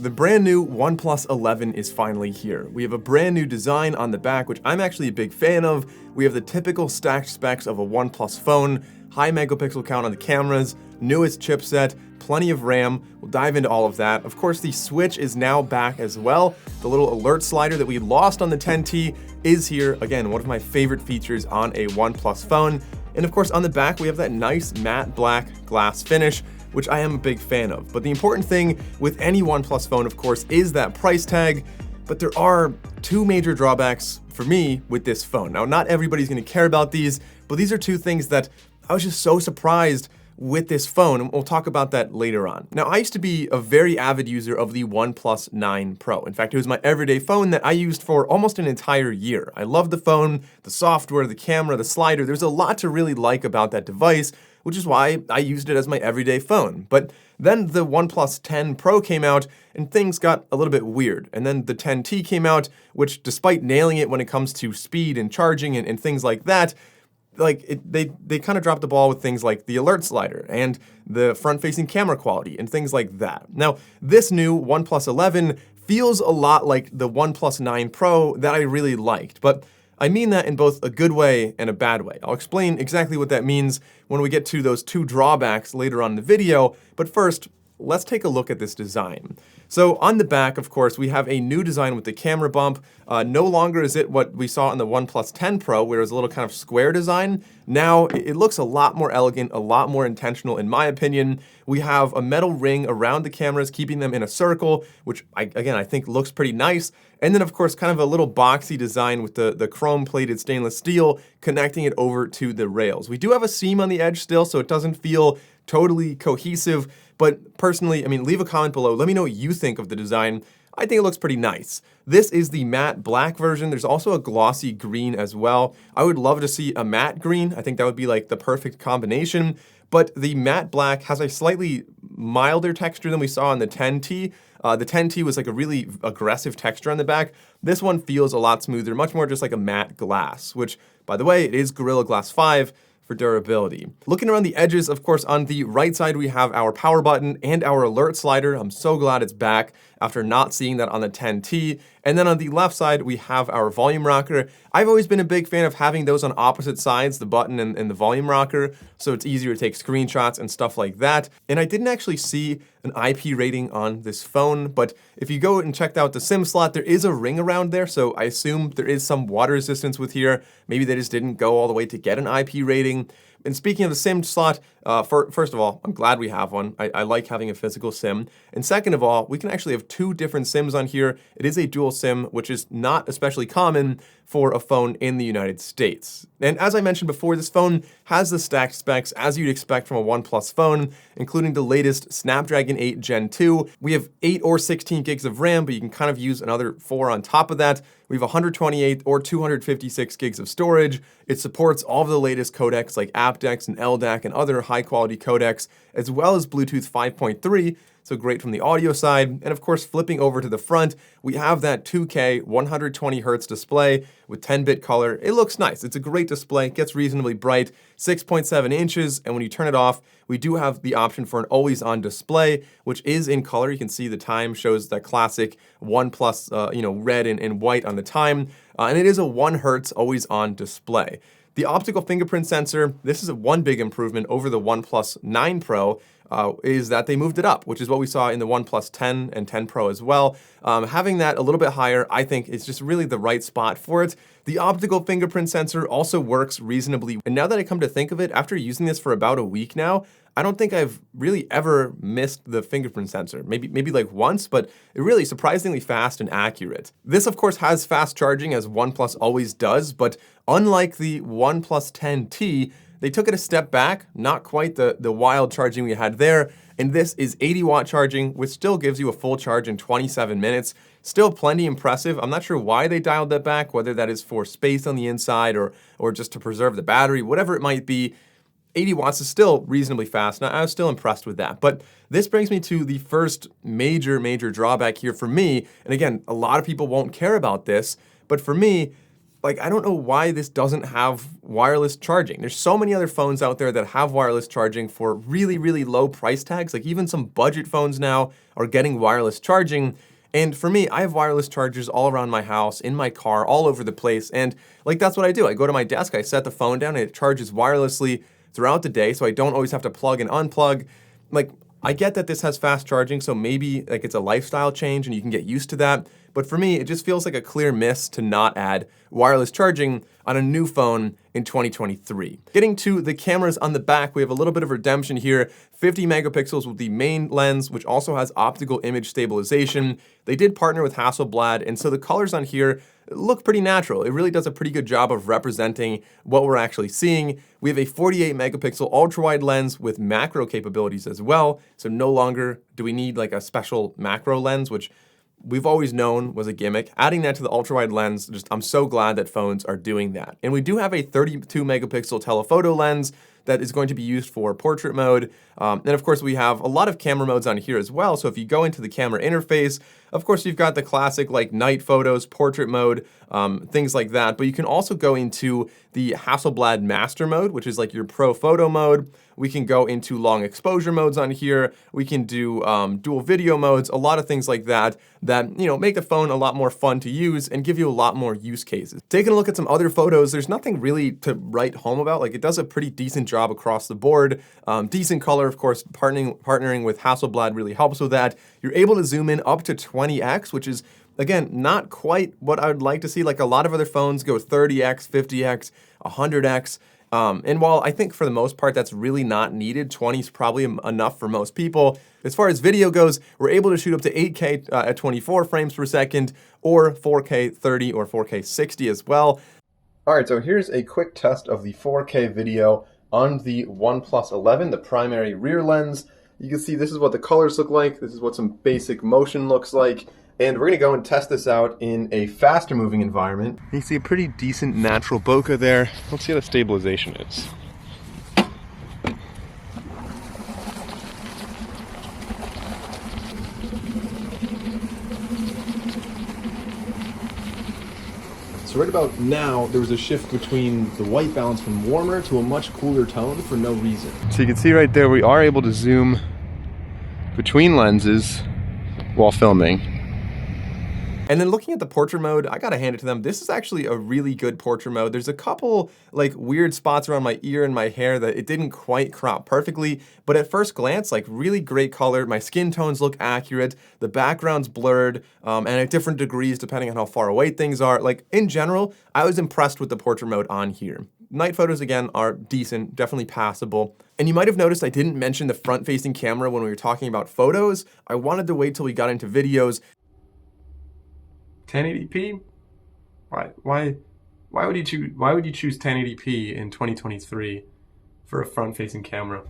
The brand new OnePlus 11 is finally here. We have a brand new design on the back, which I'm actually a big fan of. We have the typical stacked specs of a OnePlus phone, high megapixel count on the cameras, newest chipset, plenty of RAM. We'll dive into all of that. Of course, the switch is now back as well. The little alert slider that we lost on the 10T is here. Again, one of my favorite features on a OnePlus phone. And of course, on the back, we have that nice matte black glass finish, which I am a big fan of. But the important thing with any OnePlus phone, of course, is that price tag. But there are two major drawbacks for me with this phone. Now, not everybody's gonna care about these, but these are two things that I was just so surprised with this phone, and we'll talk about that later on. Now, I used to be a very avid user of the OnePlus 9 Pro. In fact, it was my everyday phone that I used for almost an entire year. I loved the phone, the software, the camera, the slider. There's a lot to really like about that device, which is why I used it as my everyday phone. But then the OnePlus 10 Pro came out and things got a little bit weird. And then the 10T came out, which despite nailing it when it comes to speed and charging and things like that, they kind of dropped the ball with things like the alert slider and the front-facing camera quality and things like that. Now, this new OnePlus 11 feels a lot like the OnePlus 9 Pro that I really liked, but I mean that in both a good way and a bad way. I'll explain exactly what that means when we get to those two drawbacks later on in the video, but first, let's take a look at this design. So on the back, of course, we have a new design with the camera bump. No longer is it what we saw in the OnePlus 10 Pro, where it was a little kind of square design. Now it looks a lot more elegant, a lot more intentional, in my opinion. We have a metal ring around the cameras, keeping them in a circle, which I think looks pretty nice. And then, of course, kind of a little boxy design with the chrome-plated stainless steel connecting it over to the rails. We do have a seam on the edge still, so it doesn't feel totally cohesive. But personally, I mean, leave a comment below. Let me know what you think of the design. I think it looks pretty nice. This is the matte black version. There's also a glossy green as well. I would love to see a matte green. I think that would be like the perfect combination. But the matte black has a slightly milder texture than we saw on the 10T. The 10T was like a really aggressive texture on the back. This one feels a lot smoother, much more just like a matte glass, which, by the way, it is Gorilla Glass 5. For durability. Looking around the edges, of course, on the right side, we have our power button and our alert slider. I'm so glad it's back after not seeing that on the 10T. And then on the left side, we have our volume rocker. I've always been a big fan of having those on opposite sides, the button and the volume rocker, so it's easier to take screenshots and stuff like that. And I didn't actually see an IP rating on this phone, but if you go and check out the SIM slot, there is a ring around there, so I assume there is some water resistance with here. Maybe they just didn't go all the way to get an IP rating. And speaking of the SIM slot, first of all, I'm glad we have one. I like having a physical SIM. And second of all, we can actually have two different SIMs on here. It is a dual SIM, which is not especially common for a phone in the United States. And as I mentioned before, this phone has the stacked specs as you'd expect from a OnePlus phone, including the latest Snapdragon 8 Gen 2. We have 8 or 16 gigs of RAM, but you can kind of use another 4 on top of that. We have 128 or 256 gigs of storage. It supports all of the latest codecs like aptX and LDAC and other high-quality codecs, as well as Bluetooth 5.3, so great from the audio side. And of course, flipping over to the front, we have that 2K 120Hz display with 10-bit color. It looks nice. It's a great display. It gets reasonably bright, 6.7 inches, and when you turn it off, we do have the option for an always-on display, which is in color. You can see the time shows that classic OnePlus, red and white on the time, and it is a 1 Hz always-on display. The optical fingerprint sensor, this is one big improvement over the OnePlus 9 Pro, is that they moved it up, which is what we saw in the OnePlus 10 and 10 Pro as well. Having that a little bit higher, I think, is just really the right spot for it. The optical fingerprint sensor also works reasonably. And now that I come to think of it, after using this for about a week now, I don't think I've really ever missed the fingerprint sensor. Maybe like once, but it really surprisingly fast and accurate. This, of course, has fast charging, as OnePlus always does, but unlike the OnePlus 10T, they took it a step back, not quite the wild charging we had there, and this is 80-watt charging, which still gives you a full charge in 27 minutes. Still plenty impressive. I'm not sure why they dialed that back, whether that is for space on the inside or just to preserve the battery, whatever it might be. 80 watts is still reasonably fast, and I was still impressed with that. But this brings me to the first major drawback here for me, and again, a lot of people won't care about this, but for me, like, I don't know why this doesn't have wireless charging. There's so many other phones out there that have wireless charging for really, really low price tags. Like even some budget phones now are getting wireless charging. And for me, I have wireless chargers all around my house, in my car, all over the place. And like, that's what I do. I go to my desk, I set the phone down, and it charges wirelessly throughout the day, so I don't always have to plug and unplug. Like, I get that this has fast charging, so maybe like it's a lifestyle change and you can get used to that. But for me, it just feels like a clear miss to not add wireless charging on a new phone in 2023. Getting to the cameras on the back, we have a little bit of redemption here. 50 megapixels with the main lens, which also has optical image stabilization. They did partner with Hasselblad, and so the colors on here look pretty natural. It really does a pretty good job of representing what we're actually seeing. We have a 48 megapixel ultra-wide lens with macro capabilities as well. So no longer do we need like a special macro lens, which we've always known was a gimmick. Adding that to the ultra-wide lens, I'm so glad that phones are doing that. And we do have a 32 megapixel telephoto lens that is going to be used for portrait mode. And of course, we have a lot of camera modes on here as well. So if you go into the camera interface, of course, you've got the classic like night photos, portrait mode, things like that. But you can also go into the Hasselblad master mode, which is like your pro photo mode. We can go into long exposure modes on here. We can do dual video modes, a lot of things like that, make the phone a lot more fun to use and give you a lot more use cases. Taking a look at some other photos, there's nothing really to write home about. Like it does a pretty decent job across the board. Decent color, of course, partnering with Hasselblad really helps with that. You're able to zoom in up to 20x, which is, again, not quite what I would like to see. Like a lot of other phones go 30x, 50x, 100x. And while I think for the most part that's really not needed, 20 is probably enough for most people. As far as video goes, we're able to shoot up to 8K at 24 frames per second, or 4K 30 or 4K 60 as well. All right, so here's a quick test of the 4K video on the OnePlus 11, the primary rear lens. You can see this is what the colors look like. This is what some basic motion looks like. And we're gonna go and test this out in a faster moving environment. You see a pretty decent natural bokeh there. Let's see how the stabilization is. So right about now, there was a shift between the white balance from warmer to a much cooler tone for no reason. So you can see right there, we are able to zoom between lenses while filming. And then looking at the portrait mode, I gotta hand it to them. This is actually a really good portrait mode. There's a couple like weird spots around my ear and my hair that it didn't quite crop perfectly, but at first glance, like really great color. My skin tones look accurate. The background's blurred and at different degrees depending on how far away things are. Like in general, I was impressed with the portrait mode on here. Night photos, again, are decent, definitely passable. And you might have noticed I didn't mention the front-facing camera when we were talking about photos. I wanted to wait till we got into videos. 1080p? Why would you choose 1080p in 2023 for a front-facing camera?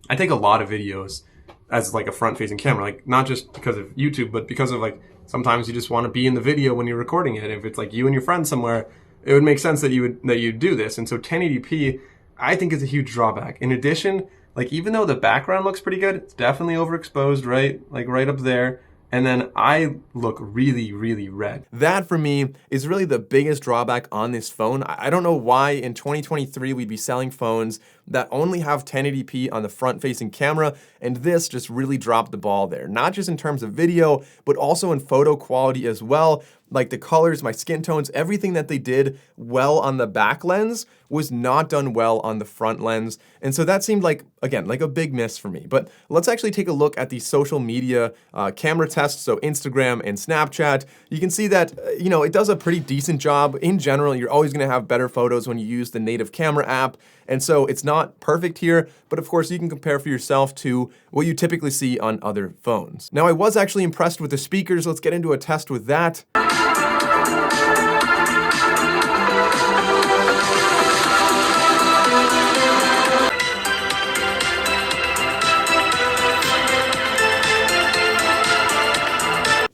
I take a lot of videos as like a front-facing camera, like not just because of YouTube, but because of like sometimes you just want to be in the video when you're recording it. If it's like you and your friend somewhere, it would make sense that you'd do this. And so 1080p, I think, is a huge drawback. In addition, like even though the background looks pretty good, it's definitely overexposed, right? Like right up there. And then I look really, really red. That for me is really the biggest drawback on this phone. I don't know why in 2023 we'd be selling phones that only have 1080p on the front-facing camera, and this just really dropped the ball there. Not just in terms of video, but also in photo quality as well. Like the colors, my skin tones, everything that they did well on the back lens was not done well on the front lens. And so that seemed like, again, like a big miss for me. But let's actually take a look at the social media camera tests, so Instagram and Snapchat. You can see that, it does a pretty decent job. In general, you're always gonna have better photos when you use the native camera app. And so it's not perfect here, but of course you can compare for yourself to what you typically see on other phones. Now I was actually impressed with the speakers. Let's get into a test with that.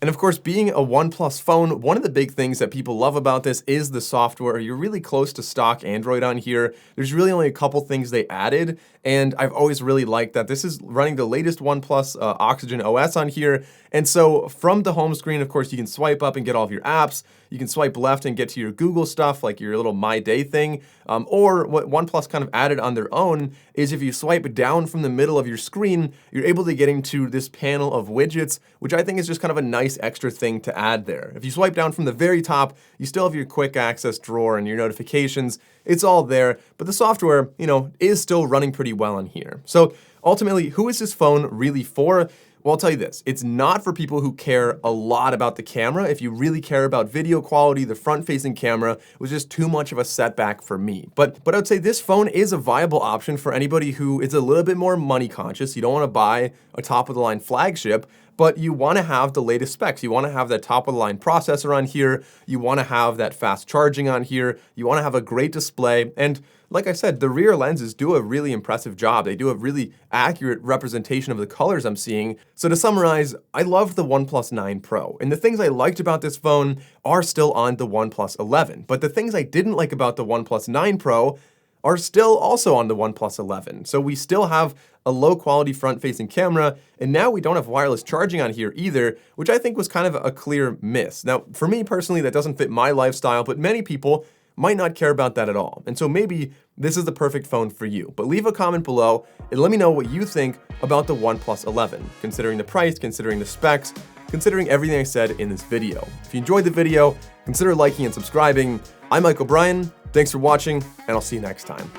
And of course, being a OnePlus phone, one of the big things that people love about this is the software. You're really close to stock Android on here. There's really only a couple things they added, and I've always really liked that. This is running the latest OnePlus Oxygen OS on here, And so from the home screen, of course, you can swipe up and get all of your apps. You can swipe left and get to your Google stuff, like your little My Day thing. Or what OnePlus kind of added on their own is if you swipe down from the middle of your screen, you're able to get into this panel of widgets, which I think is just kind of a nice extra thing to add there. If you swipe down from the very top, you still have your quick access drawer and your notifications. It's all there, but the software, is still running pretty well on here. So ultimately, who is this phone really for? Well, I'll tell you this, it's not for people who care a lot about the camera. If you really care about video quality, the front-facing camera was just too much of a setback for me. But I would say this phone is a viable option for anybody who is a little bit more money conscious. You don't want to buy a top-of-the-line flagship, but you want to have the latest specs. You want to have that top-of-the-line processor on here. You want to have that fast charging on here. You want to have a great display. And like I said, the rear lenses do a really impressive job. They do a really accurate representation of the colors I'm seeing. So to summarize, I loved the OnePlus 9 Pro. And the things I liked about this phone are still on the OnePlus 11. But the things I didn't like about the OnePlus 9 Pro are still also on the OnePlus 11. So we still have a low quality front-facing camera, and now we don't have wireless charging on here either, which I think was kind of a clear miss. Now, for me personally, that doesn't fit my lifestyle, but many people might not care about that at all. And so maybe this is the perfect phone for you. But leave a comment below and let me know what you think about the OnePlus 11, considering the price, considering the specs, considering everything I said in this video. If you enjoyed the video, consider liking and subscribing. I'm Michael Bryan. Thanks for watching, and I'll see you next time.